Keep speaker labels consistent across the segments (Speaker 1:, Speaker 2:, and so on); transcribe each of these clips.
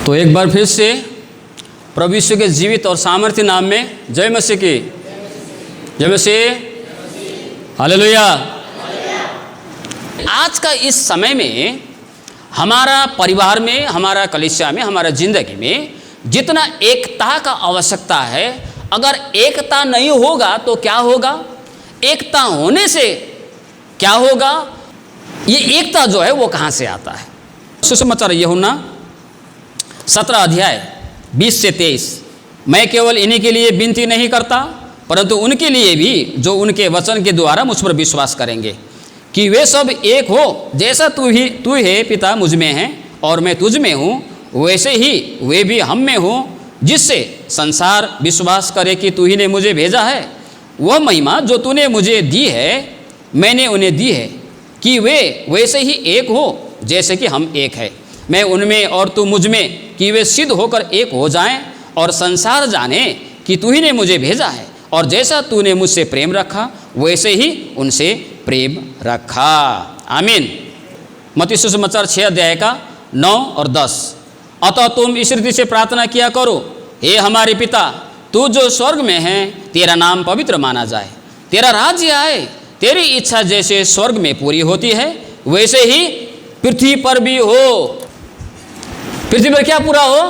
Speaker 1: तो एक बार फिर से प्रभु यीशु के जीवित और सामर्थ्य नाम में जय मसीह की, जय मसीह, हालेलुया। आज का इस समय में हमारा परिवार में, हमारा कलीसिया में, हमारा जिंदगी में जितना एकता का आवश्यकता है, अगर एकता नहीं होगा तो क्या होगा? एकता होने से क्या होगा? ये एकता जो है वो कहाँ से आता है? सुसमाचार यूहन्ना 17 अध्याय 20 से 23। मैं केवल इन्हीं के लिए विनती नहीं करता, परंतु उनके लिए भी जो उनके वचन के द्वारा मुझ पर विश्वास करेंगे, कि वे सब एक हो, जैसा तू है पिता मुझ में है और मैं तुझ में हूँ, वैसे ही वे भी हम में हो, जिससे संसार विश्वास करे कि तू ही ने मुझे भेजा है। वह महिमा जो तूने मुझे दी है मैंने उन्हें दी है, कि वे वैसे ही एक हो जैसे कि हम एक है, मैं उनमें और तू मुझ में, कि वे सिद्ध होकर एक हो जाएं और संसार जाने कि तू ही ने मुझे भेजा है, और जैसा तूने मुझसे प्रेम रखा वैसे ही उनसे प्रेम रखा। आमीन। मत्ती सुसमाचार 6 अध्याय का 9 और 10। अतः तुम इस रीति से प्रार्थना किया करो, हे हमारे पिता, तू जो स्वर्ग में है, तेरा नाम पवित्र माना जाए, तेरा राज्य आए, तेरी इच्छा जैसे स्वर्ग में पूरी होती है वैसे ही पृथ्वी पर भी हो। पृथ्वी पर क्या पूरा हो?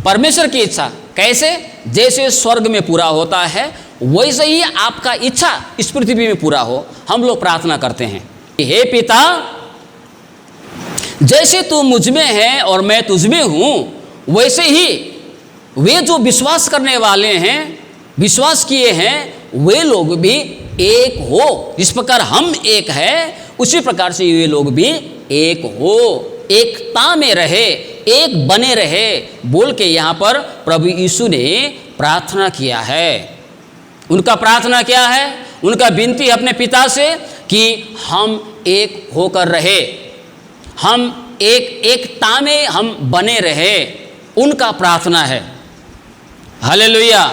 Speaker 1: परमेश्वर की इच्छा। कैसे? जैसे स्वर्ग में पूरा होता है वैसे ही आपका इच्छा इस पृथ्वी में पूरा हो। हम लोग प्रार्थना करते हैं, हे पिता, जैसे तू मुझ में है और मैं तुझ में हूं, वैसे ही वे जो विश्वास करने वाले हैं, विश्वास किए हैं, वे लोग भी एक हो। जिस प्रकार हम एक है उसी प्रकार से वे लोग भी एक हो, एकता में रहे, एक बने रहे, बोल के यहाँ पर प्रभु यीशु ने प्रार्थना किया है। उनका प्रार्थना क्या है? उनका विनती अपने पिता से कि हम एक होकर रहे, हम एकता में हम बने रहे, उनका प्रार्थना है। हालेलुया।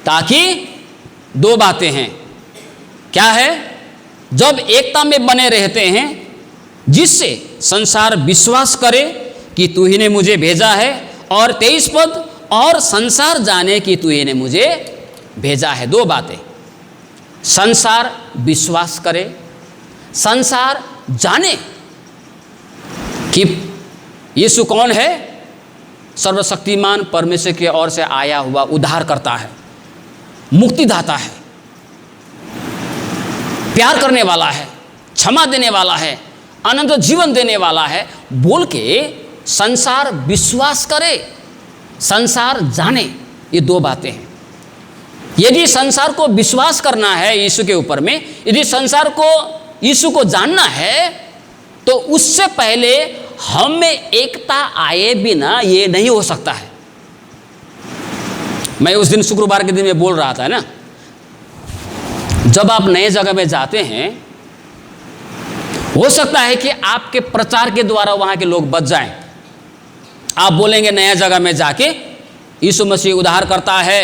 Speaker 1: ताकि दो बातें हैं। क्या है? जब एकता में बने रहते हैं, जिससे संसार विश्वास करे कि तू ही ने मुझे भेजा है, और 23 पद, और संसार जाने कि तू ही ने मुझे भेजा है। दो बातें। संसार विश्वास करे, संसार जाने कि यीशु कौन है? सर्वशक्तिमान परमेश्वर की ओर से आया हुआ उद्धार करता है, मुक्तिदाता है, प्यार करने वाला है, क्षमा देने वाला है, अनंत जीवन देने वाला है, बोल के संसार विश्वास करे, संसार जाने। ये दो बातें हैं। यदि संसार को विश्वास करना है यीशु के ऊपर में, यदि संसार को यीशु को जानना है, तो उससे पहले हम में एकता आए बिना ये नहीं हो सकता है। मैं उस दिन शुक्रवार के दिन में बोल रहा था ना, जब आप नए जगह में जाते हैं, हो सकता है कि आपके प्रचार के द्वारा वहां के लोग बच जाएं। आप बोलेंगे नया जगह में जाके, यीशु मसीह उद्धार करता है,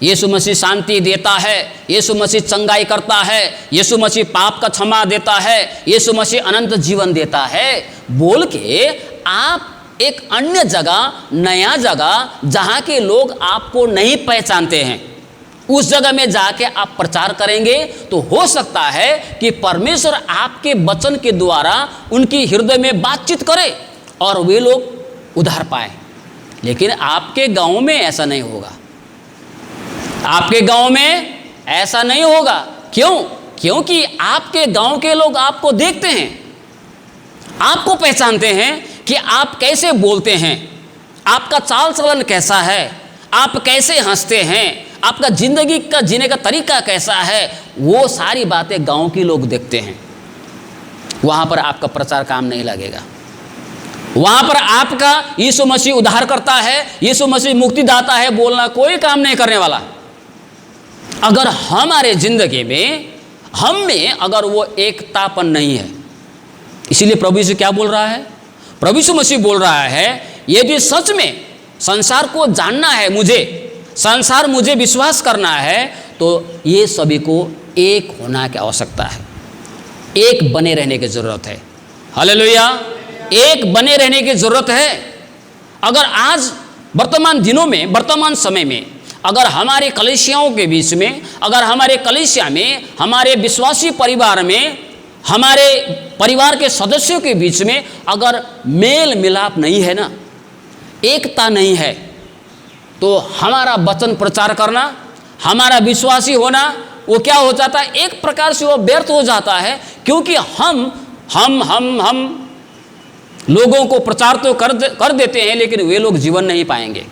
Speaker 1: यीशु मसीह शांति देता है, यीशु मसीह चंगाई करता है, यीशु मसीह पाप का क्षमा देता है, यीशु मसीह अनंत जीवन देता है, बोल के आप एक अन्य जगह, नया जगह, जहाँ के लोग आपको नहीं पहचानते हैं, उस जगह में जाके आप प्रचार करेंगे, तो हो सकता है कि परमेश्वर आपके वचन के द्वारा उनकी हृदय में बातचीत करे और वे लोग उद्धार पाए। लेकिन आपके गांव में ऐसा नहीं होगा। आपके गांव में ऐसा नहीं होगा। क्यों? क्योंकि आपके गांव के लोग आपको देखते हैं, आपको पहचानते हैं कि आप कैसे बोलते हैं, आपका चाल चलन कैसा है, आप कैसे हंसते हैं, आपका जिंदगी का जीने का तरीका कैसा है, वो सारी बातें गांव के लोग देखते हैं। वहां पर आपका प्रचार काम नहीं लगेगा। वहां पर आपका यीशु मसीह उद्धार करता है, यीशु मसीह मुक्तिदाता है बोलना कोई काम नहीं करने वाला। अगर हमारे जिंदगी में, हम में अगर वो एकतापन नहीं है, इसीलिए प्रभु यीशु क्या बोल रहा है? प्रभु यीशु मसीह बोल रहा है, यदि सच में संसार को जानना है, मुझे संसार मुझे विश्वास करना है, तो ये सभी को एक होना की आवश्यकता है, एक बने रहने की जरूरत है। हालेलुया। एक बने रहने की जरूरत है। अगर आज वर्तमान दिनों में, वर्तमान समय में अगर हमारे कलीसियाओं के बीच में, अगर हमारे कलीसिया में, हमारे विश्वासी परिवार में, हमारे परिवार के सदस्यों के बीच में अगर मेल मिलाप नहीं है ना, एकता नहीं है, तो हमारा वचन प्रचार करना, हमारा विश्वासी होना वो क्या हो जाता है, एक प्रकार से वो व्यर्थ हो जाता है। क्योंकि हम लोगों को प्रचार तो कर देते हैं, लेकिन वे लोग जीवन नहीं पाएंगे।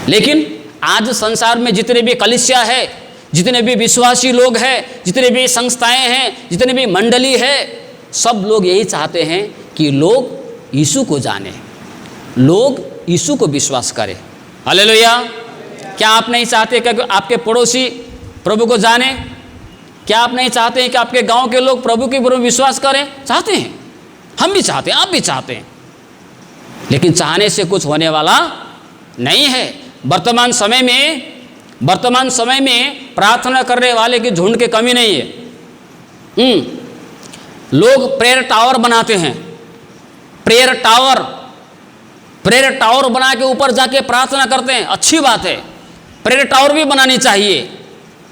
Speaker 1: लेकिन आज संसार में जितने भी कलीसिया है, जितने भी विश्वासी लोग हैं, जितने भी संस्थाएं हैं, जितने भी मंडली है, सब लोग यही चाहते हैं कि लोग यीशु को जाने, लोग यीशु को विश्वास करें। हालेलुया। क्या आप नहीं चाहते कि आपके पड़ोसी प्रभु को जाने? क्या आप नहीं चाहते हैं कि आपके गांव के लोग प्रभु के ऊपर विश्वास करें? चाहते हैं, हम भी चाहते हैं, आप भी चाहते हैं, लेकिन चाहने से कुछ होने वाला नहीं है। वर्तमान समय में प्रार्थना करने वाले की झुंड की कमी नहीं है। लोग प्रेयर टावर बनाते हैं, प्रेयर टावर बना के ऊपर जाके प्रार्थना करते हैं। अच्छी बात है, प्रेयर टावर भी बनानी चाहिए,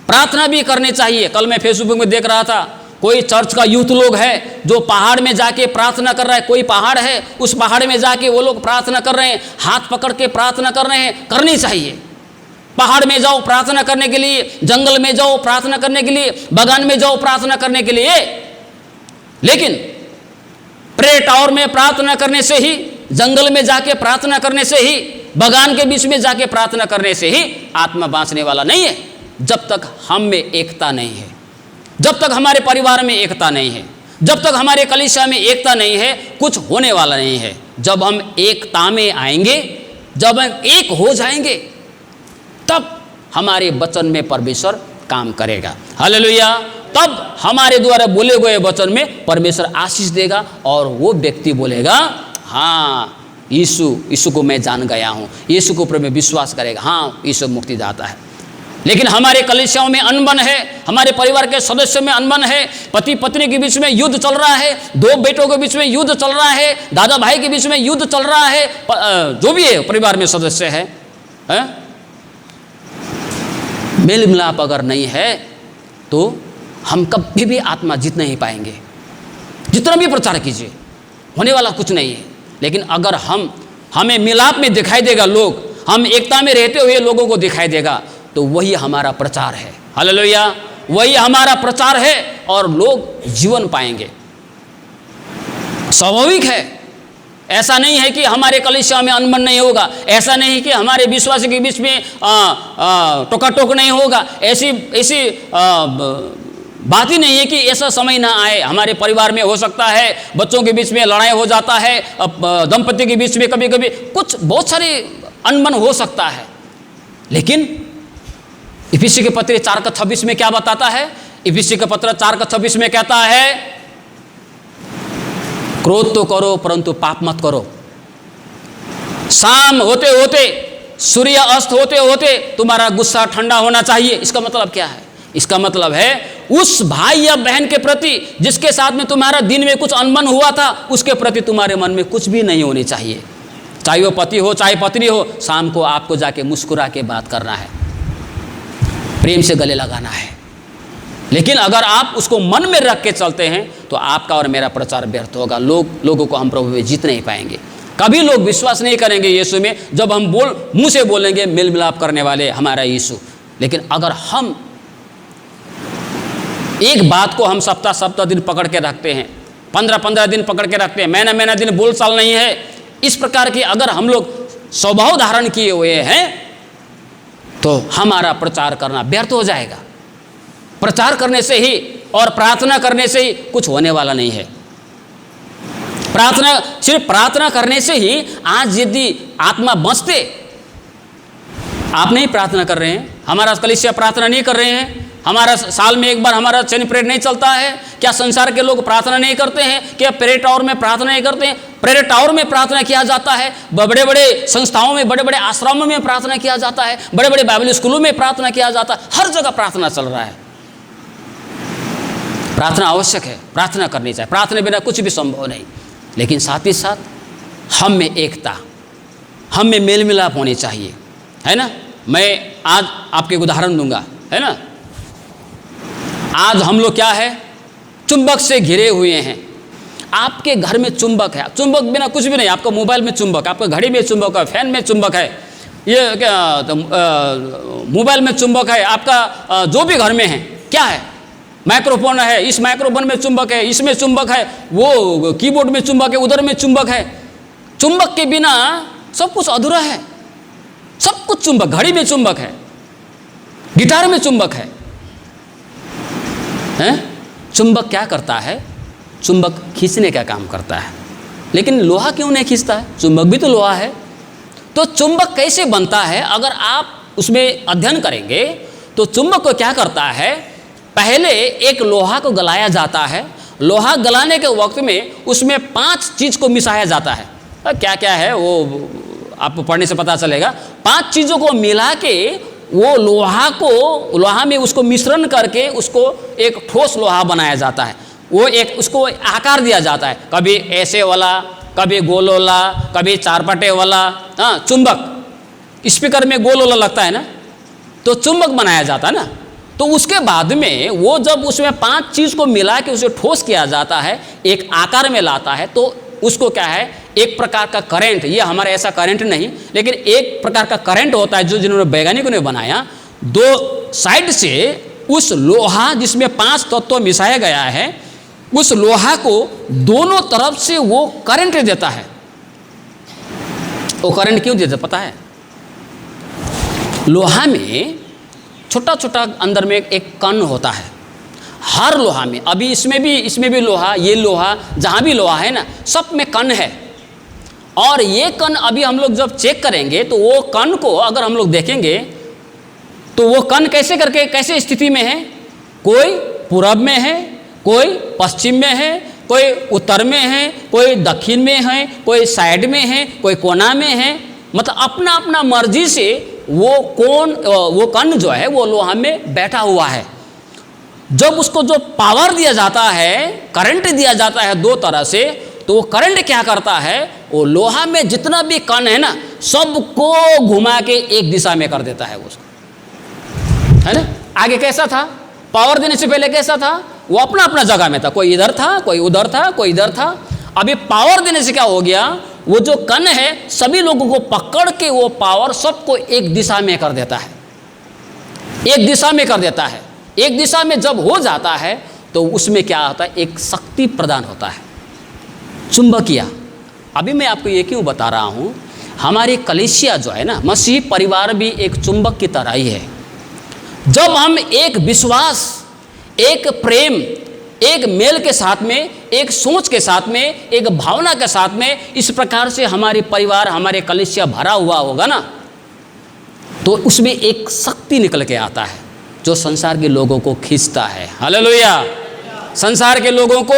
Speaker 1: प्रार्थना भी करनी चाहिए। कल मैं फेसबुक में देख रहा था, कोई चर्च का यूथ लोग है जो पहाड़ में जाके प्रार्थना कर रहा है। कोई पहाड़ है, उस पहाड़ में जाके वो लोग प्रार्थना कर रहे हैं, हाथ पकड़ के प्रार्थना कर रहे हैं। करनी चाहिए। पहाड़ में जाओ प्रार्थना करने के लिए, जंगल में जाओ प्रार्थना करने के लिए, बागान में जाओ प्रार्थना करने के लिए। लेकिन प्रेयर टावर में प्रार्थना करने से ही, जंगल में जाके प्रार्थना करने से ही, बागान के बीच में जाके प्रार्थना करने से ही आत्मा बांचने वाला नहीं है। जब तक हम में एकता नहीं है, जब तक हमारे परिवार में एकता नहीं है, जब तक हमारे कलीसिया में एकता नहीं है, कुछ होने वाला नहीं है। जब हम एकता में आएंगे, जब हम एक हो जाएंगे, तब हमारे वचन में परमेश्वर काम करेगा। हालेलुया। तब हमारे द्वारा बोले गए वचन में परमेश्वर आशीष देगा और वो व्यक्ति बोलेगा, हाँ यीशु को मैं जान गया हूँ, यीशु के ऊपर मैं विश्वास करेगा, हाँ यीशु मुक्तिदाता है। लेकिन हमारे कलीसियाओं में अनबन है, हमारे परिवार के सदस्यों में अनबन है, पति पत्नी के बीच में युद्ध चल रहा है, दो बेटों के बीच में युद्ध चल रहा है, दादा भाई के बीच में युद्ध चल रहा है, जो भी है परिवार में सदस्य है, मेल मिलाप अगर नहीं है तो हम कभी भी आत्मा जीत नहीं पाएंगे। जितना भी प्रचार कीजिए, होने वाला कुछ नहीं है। लेकिन अगर हमें मिलाप में दिखाई देगा, लोग हम एकता में रहते हुए लोगों को दिखाई देगा, तो वही हमारा प्रचार है। हालेलुया। वही हमारा प्रचार है और लोग जीवन पाएंगे। स्वाभाविक है, ऐसा नहीं है कि हमारे कलीसिया में अनबन नहीं होगा, ऐसा नहीं कि हमारे विश्वासी के बीच में टोका-टोक नहीं होगा। ऐसी बात ही नहीं है कि ऐसा समय ना आए। हमारे परिवार में हो सकता है बच्चों के बीच में लड़ाई हो जाता है, दंपति के बीच में कभी कभी कुछ बहुत सारे अनबन हो सकता है। लेकिन इफिसी के पत्र 4:26 में क्या बताता है? इफिसी के पत्र 4:26 में कहता है, क्रोध तो करो परंतु पाप मत करो। शाम होते होते, सूर्य अस्त होते होते तुम्हारा गुस्सा ठंडा होना चाहिए। इसका मतलब क्या है? इसका मतलब है उस भाई या बहन के प्रति जिसके साथ में तुम्हारा दिन में कुछ अनबन हुआ था, उसके प्रति तुम्हारे मन में कुछ भी नहीं होनी चाहिए। चाहे वो पति हो चाहे पत्नी हो, शाम को आपको जाके मुस्कुरा के बात करना है, प्रेम से गले लगाना है। लेकिन अगर आप उसको मन में रख के चलते हैं तो आपका और मेरा प्रचार व्यर्थ होगा। लोगों को हम प्रभु में जीत नहीं पाएंगे। कभी लोग विश्वास नहीं करेंगे यीशु में जब हम मुंह से बोलेंगे मेल मिलाप करने वाले हमारा यीशु। लेकिन अगर हम एक बात को हम सप्ताह दिन पकड़ के रखते हैं, 15 दिन पकड़ के रखते हैं, महीना दिन बोल चाल नहीं है, इस प्रकार की अगर हम लोग स्वभाव धारण किए हुए हैं तो हमारा प्रचार करना व्यर्थ हो जाएगा। प्रचार करने से ही और प्रार्थना करने से ही कुछ होने वाला नहीं है। सिर्फ प्रार्थना करने से ही आज यदि आत्मा बचते, आप नहीं प्रार्थना कर रहे हैं, हमारा कलीसिया प्रार्थना नहीं कर रहे हैं, हमारा साल में एक बार हमारा चैन प्रेयर नहीं चलता है, क्या संसार के लोग प्रार्थना नहीं करते हैं? क्या प्रेयर टावर में प्रार्थना नहीं करते हैं? प्रेयर टावर में प्रार्थना किया जाता है, बड़े बड़े संस्थाओं में, बड़े बड़े आश्रमों में प्रार्थना किया जाता है, बड़े बड़े बाइबल स्कूलों में प्रार्थना किया जाता है, हर जगह प्रार्थना चल रहा है। प्रार्थना आवश्यक है, प्रार्थना करनी चाहिए, प्रार्थना बिना कुछ भी संभव नहीं। लेकिन साथ ही साथ हम में एकता, हम में मेल मिलाप होनी चाहिए, है ना। मैं आज आपको एक उदाहरण दूंगा, है ना। आज हम लोग क्या है, चुंबक से घिरे हुए हैं। आपके घर में चुंबक है, चुंबक बिना कुछ भी नहीं। आपका मोबाइल में चुंबक, आपका घड़ी में चुंबक है, फैन में चुंबक है, ये क्या मोबाइल में चुंबक है, आपका जो भी घर में है क्या है, माइक्रोफोन है, इस माइक्रोफोन में चुंबक है, इसमें चुंबक है, वो कीबोर्ड में चुंबक है, उधर में चुंबक है। चुंबक के बिना सब कुछ अधूरा है। सब कुछ चुंबक, घड़ी में चुंबक है, गिटार में चुंबक है, हैं? चुंबक क्या करता है, चुंबक खींचने का काम करता है। लेकिन लोहा क्यों नहीं खींचता है, चुंबक भी तो लोहा है। तो चुंबक कैसे बनता है, अगर आप उसमें अध्ययन करेंगे तो चुंबक को क्या करता है, पहले एक लोहा को गलाया जाता है। लोहा गलाने के वक्त में उसमें 5 चीज़ को मिलाया जाता है। क्या क्या है वो आपको पढ़ने से पता चलेगा। 5 चीज़ों को मिला के वो लोहा में उसको मिश्रण करके उसको एक ठोस लोहा बनाया जाता है। वो एक उसको आकार दिया जाता है, कभी ऐसे वाला, कभी गोल वाला, कभी चारपटे वाला। हाँ, चुंबक स्पीकर में गोल वाला लगता है ना, तो चुंबक बनाया जाता है ना। तो उसके बाद में वो जब उसमें 5 चीज़ को मिला के उसे ठोस किया जाता है, एक आकार में लाता है, तो उसको क्या है, एक प्रकार का करंट, ये हमारे ऐसा करंट नहीं, लेकिन एक प्रकार का करंट होता है जो जिन्होंने वैज्ञानिकों ने बनाया। 2 साइड से उस लोहा जिसमें 5 तत्व मिलाया गया है, उस लोहा को दोनों तरफ से वो करंट देता है। वो करंट क्यों देता पता है, लोहा में छोटा छोटा अंदर में एक कण होता है, हर लोहा में। अभी इसमें भी लोहा, ये लोहा, जहाँ भी लोहा है ना, सब में कण है। और ये कण अभी हम लोग जब चेक करेंगे तो वो कण को अगर हम लोग देखेंगे तो वो कण कैसे स्थिति में है, कोई पूरब में है, कोई पश्चिम में है, कोई उत्तर में है, कोई दक्षिण में है, कोई साइड में है, कोई कोना में है। मतलब अपना अपना मर्जी से वो कण जो है वो लोहा में बैठा हुआ है। जब उसको जो पावर दिया जाता है, करंट दिया जाता है 2 तरह से, तो वो करंट क्या करता है, वो लोहा में जितना भी कण है ना, सबको घुमा के एक दिशा में कर देता है उसको, है ना। आगे कैसा था, पावर देने से पहले कैसा था, वो अपना अपना जगह में था, कोई इधर था, कोई उधर था, कोई इधर था। अभी पावर देने से क्या हो गया, वो जो कण है सभी लोगों को पकड़ के वो पावर सबको एक दिशा में कर देता है, एक दिशा में कर देता है। एक दिशा में जब हो जाता है तो उसमें क्या होता है, एक शक्ति प्रदान होता है, चुंबकीय। अभी मैं आपको ये क्यों बता रहा हूँ, हमारी कलीसिया जो है ना, मसीही परिवार भी एक चुंबक की तरह ही है। जब हम एक विश्वास, एक प्रेम, एक मेल के साथ में, एक सोच के साथ में, एक भावना के साथ में इस प्रकार से हमारी परिवार, हमारे कलीसिया भरा हुआ होगा ना, तो उसमें एक शक्ति निकल के आता है जो संसार के लोगों को खींचता है। हालेलुया, संसार के लोगों को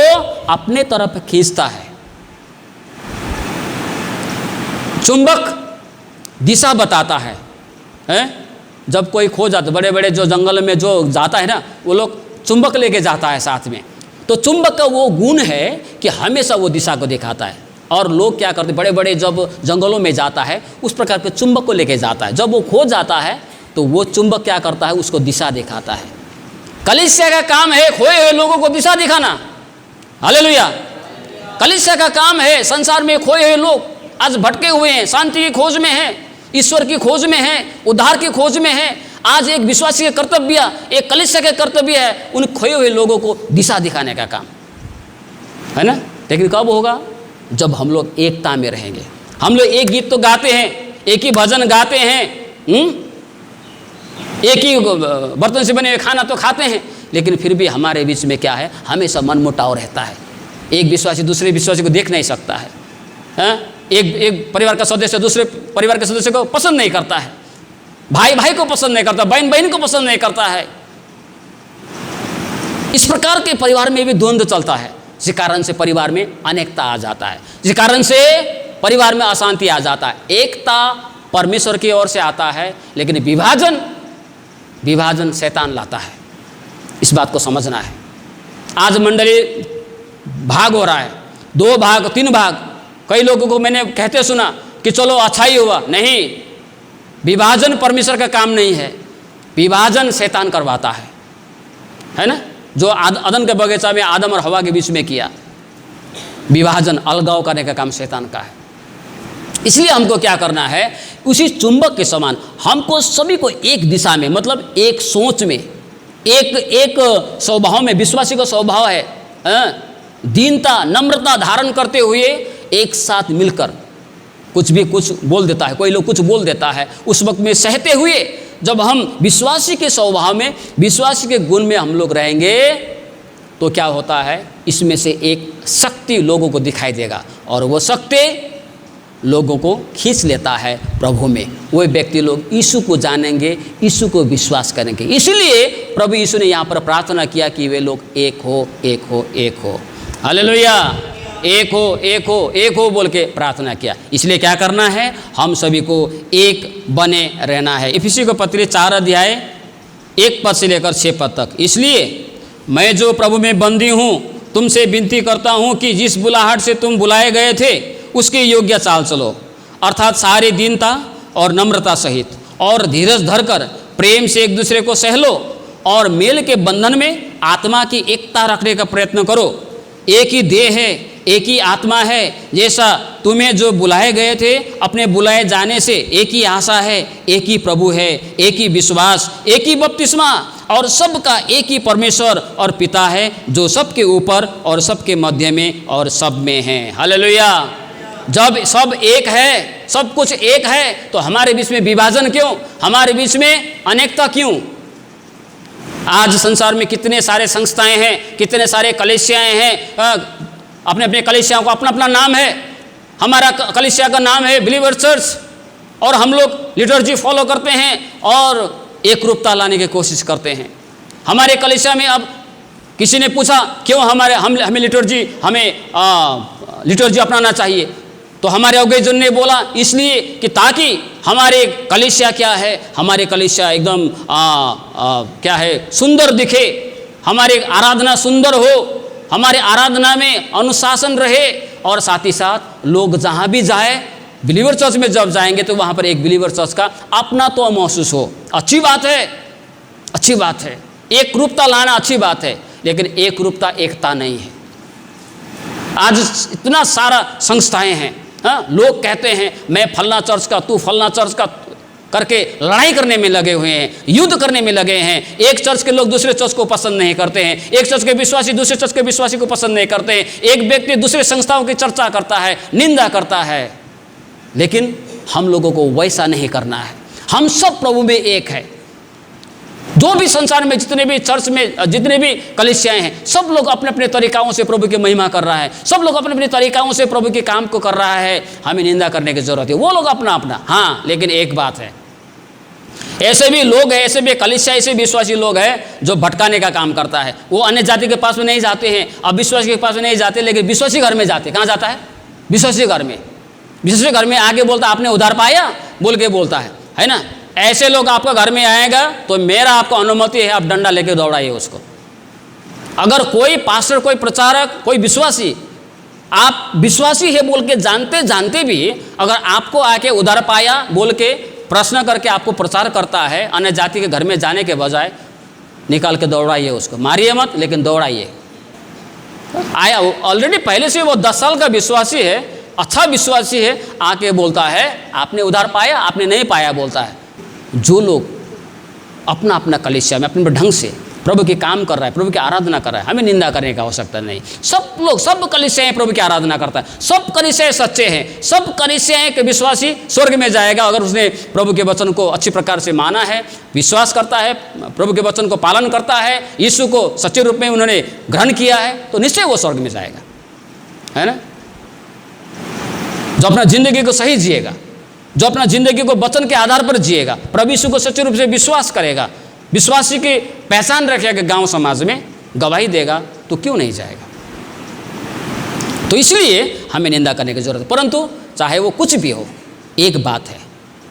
Speaker 1: अपने तरफ खींचता है। चुंबक दिशा बताता है, जब कोई खो जाता, बड़े बड़े जो जंगल में जो जाता है ना, वो लोग चुंबक लेके जाता है साथ में। तो चुंबक का वो गुण है कि हमेशा वो दिशा को दिखाता है। और लोग क्या करते, बड़े बड़े जब जंगलों में जाता है उस प्रकार के चुंबक को लेके जाता है। जब वो खो जाता है तो वो चुंबक क्या करता है, उसको दिशा दिखाता है। कलीसिया का काम है खोए हुए लोगों को दिशा दिखाना। हालेलुया, कलीसिया का काम है संसार में खोए हुए लोग आज भटके हुए हैं, शांति की खोज में हैं, ईश्वर की खोज में हैं, उद्धार की खोज में हैं। आज एक विश्वासी का कर्तव्य, एक कलीसिया का कर्तव्य है उन खोए हुए लोगों को दिशा दिखाने का काम, है ना। लेकिन कब होगा, जब हम लोग एकता में रहेंगे। हम लोग एक गीत तो गाते हैं, एक ही भजन गाते हैं, एक ही बर्तन से बने हुए खाना तो खाते हैं, लेकिन फिर भी हमारे बीच में क्या है, हमेशा मनमुटाव रहता है। एक विश्वासी दूसरे विश्वासी को देख नहीं सकता है, एक परिवार का सदस्य दूसरे परिवार के सदस्य को पसंद नहीं करता है, भाई भाई को पसंद नहीं करता, बहन बहन को पसंद नहीं करता है। इस प्रकार के परिवार में भी द्वंद्व चलता है, जिस कारण से परिवार में अनेकता आ जाता है, जिस कारण से परिवार में अशांति आ जाता है। एकता परमेश्वर की ओर से आता है, लेकिन विभाजन शैतान लाता है। इस बात को समझना है। आज मंडली भाग हो रहा है, 2 भाग 3 भाग। कई लोगों को मैंने कहते सुना कि चलो अच्छा ही हुआ। नहीं, विभाजन परमेश्वर का काम नहीं है, विभाजन शैतान करवाता है ना। जो अदन के बगीचा में आदम और हवा के बीच में किया, विभाजन अलगाव करने का काम शैतान का है। इसलिए हमको क्या करना है, उसी चुंबक के समान हमको सभी को एक दिशा में, मतलब एक सोच में, एक स्वभाव में, विश्वासी का स्वभाव है दीनता नम्रता धारण करते हुए एक साथ मिलकर, कुछ बोल देता है, कोई लोग कुछ बोल देता है, उस वक्त में सहते हुए जब हम विश्वासी के स्वभाव में, विश्वासी के गुण में हम लोग रहेंगे तो क्या होता है, इसमें से एक शक्ति लोगों को दिखाई देगा और वो शक्ति लोगों को खींच लेता है प्रभु में। वो व्यक्ति लोग यीशु को जानेंगे, यीशु को विश्वास करेंगे। इसलिए प्रभु यीशु ने यहाँ पर प्रार्थना किया कि वे लोग एक हो, एक हो, एक हो। हालेलुया, एक हो, एक हो, एक हो बोल के प्रार्थना किया। इसलिए क्या करना है, हम सभी को एक बने रहना है। इफिसी को पत्री 4 अध्याय 1 पद से लेकर 6 पद तक। इसलिए मैं जो प्रभु में बंदी हूँ तुमसे विनती करता हूँ कि जिस बुलाहट से तुम बुलाए गए थे उसके योग्य चाल चलो, अर्थात सारी दीनता और नम्रता सहित, और धीरज धरकर प्रेम से एक दूसरे को सह लो और मेल के बंधन में आत्मा की एकता रखने का प्रयत्न करो। एक ही देह है, एक ही आत्मा है, जैसा तुम्हें जो बुलाए गए थे अपने बुलाए जाने से एक ही आशा है, एक ही प्रभु है, एक ही विश्वास, एक ही बपतिस्मा, और सबका एक ही परमेश्वर और पिता है जो सबके ऊपर और सबके मध्य में और सब में है। हालेलुया। जब सब एक है, सब कुछ एक है, तो हमारे बीच में विभाजन क्यों, हमारे बीच में अनेकता क्यों? आज संसार में कितने सारे संस्थाएं हैं, कितने सारे कलीसियाएं हैं, अपने अपने कलीसियाओं का अपना अपना नाम है। हमारा कलीसिया का नाम है बिलीवर चर्च, और हम लोग लिटर्जी फॉलो करते हैं और एक रूपता लाने की कोशिश करते हैं। हमारे कलीसिया में अब किसी ने पूछा क्यों हमें लिटर्जी अपनाना चाहिए, तो हमारे अग्रजन ने बोला इसलिए कि ताकि हमारे कलीसिया क्या है, हमारे कलीसिया एकदम क्या है, सुंदर दिखे, हमारी आराधना सुंदर हो, हमारे आराधना में अनुशासन रहे, और साथ ही साथ लोग जहाँ भी जाए, बिलीवर चर्च में जब जाएंगे तो वहाँ पर एक बिलीवर चर्च का अपना तो महसूस हो। अच्छी बात है, अच्छी बात है, एक रूपता लाना अच्छी बात है, लेकिन एक रूपता एकता नहीं है। आज इतना सारा संस्थाएं हैं, हाँ, लोग कहते हैं मैं फलना चर्च का, तू फलना चर्च का करके लड़ाई करने में लगे हुए हैं, युद्ध करने में लगे हैं। एक चर्च के लोग दूसरे चर्च को पसंद नहीं करते हैं, एक चर्च के विश्वासी दूसरे चर्च के विश्वासी को पसंद नहीं करते हैं, एक व्यक्ति दूसरे संस्थाओं की चर्चा करता है, निंदा करता है। लेकिन हम लोगों को वैसा नहीं करना है। हम सब प्रभु में एक है। जो भी संसार में जितने भी चर्च में जितने भी कलीसियाएं हैं, सब लोग अपने अपने तरीकाओं से प्रभु की महिमा कर रहा है, सब लोग अपने अपने तरीकाओं से प्रभु के काम को कर रहा है। हमें निंदा करने की जरूरत है, वो लोग अपना अपना। हाँ, लेकिन एक बात है, ऐसे भी लोग हैं, ऐसे भी कलीसिया, ऐसे विश्वासी लोग हैं जो भटकाने का काम करता है। वो अन्य जाति के पास में नहीं जाते हैं, अब विश्वासी के पास में नहीं जाते, लेकिन विश्वासी घर में जाते। कहाँ जाता है? विश्वासी घर में। विश्वासी घर में आगे बोलता आपने उधार पाया बोल के बोलता है ना। ऐसे लोग आपका घर में आएगा तो मेरा आपको अनुमति है, आप डंडा लेके दौड़ाइए उसको। अगर कोई पास्टर, कोई प्रचारक, कोई विश्वासी, आप विश्वासी है बोल के जानते जानते भी अगर आपको आके उधार पाया बोल के प्रश्न करके आपको प्रचार करता है, अन्य जाति के घर में जाने के बजाय निकाल के दौड़ाइए उसको। मारिए मत, लेकिन दौड़ाइए। आया ऑलरेडी पहले से वो 10 साल का विश्वासी है, अच्छा विश्वासी है, आके बोलता है आपने उधार पाया, आपने नहीं पाया बोलता है। जो लोग अपना अपना कलीसिया में अपने ढंग से प्रभु के काम कर रहा है, प्रभु की आराधना कर रहा है, हमें निंदा करने की आवश्यकता नहीं। सब लोग, सब कलीसियाएं प्रभु की आराधना करता है, सब कलीसियाएं सच्चे हैं, सब कलीसियाएं के विश्वासी स्वर्ग में जाएगा अगर उसने प्रभु के वचन को अच्छी प्रकार से माना है, विश्वास करता है, प्रभु के वचन को पालन करता है, यीशु को सच्चे रूप में उन्होंने ग्रहण किया है, तो निश्चय वो स्वर्ग में जाएगा, है ना। जो अपना जिंदगी को सही जिएगा, जो अपना जिंदगी को वचन के आधार पर जिएगा, प्रभु यीशु को सच्चे रूप से विश्वास करेगा, विश्वासी की पहचान रखेगा, गांव समाज में गवाही देगा, तो क्यों नहीं जाएगा। तो इसलिए हमें निंदा करने की जरूरत है। परंतु चाहे वो कुछ भी हो, एक बात है,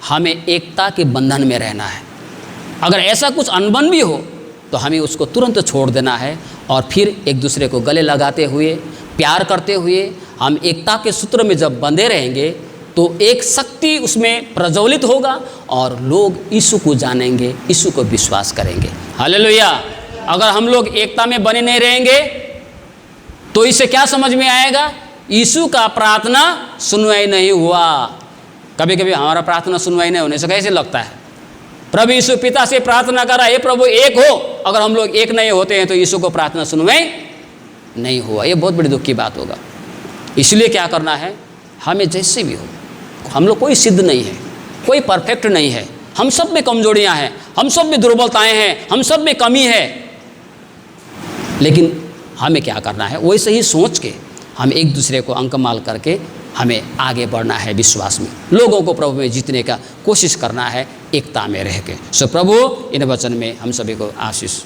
Speaker 1: हमें एकता के बंधन में रहना है। अगर ऐसा कुछ अनबन भी हो तो हमें उसको तुरंत छोड़ देना है और फिर एक दूसरे को गले लगाते हुए प्यार करते हुए हम एकता के सूत्र में जब बंधे रहेंगे तो एक शक्ति उसमें प्रज्वलित होगा और लोग यीशु को जानेंगे, यीशु को विश्वास करेंगे। हालेलुया। अगर हम लोग एकता में बने नहीं रहेंगे तो इससे क्या समझ में आएगा? यीशु का प्रार्थना सुनवाई नहीं हुआ। कभी कभी हमारा प्रार्थना सुनवाई नहीं होने से कैसे लगता है? प्रभु यीशु पिता से प्रार्थना करा, हे प्रभु एक हो। अगर हम लोग एक नहीं होते हैं तो यीशु को प्रार्थना सुनवाई नहीं हुआ। ये बहुत बड़ी दुख की बात होगा। इसलिए क्या करना है? हमें जैसे भी हो, हम लोग कोई सिद्ध नहीं है, कोई परफेक्ट नहीं है, हम सब में कमजोरियां हैं, हम सब में दुर्बलताएं हैं, हम सब में कमी है। लेकिन हमें क्या करना है? वैसे ही सोच के हम एक दूसरे को अंकमाल करके हमें आगे बढ़ना है विश्वास में, लोगों को प्रभु में जीतने का कोशिश करना है एकता में रह के। सो प्रभु इन वचन में हम सभी को आशीष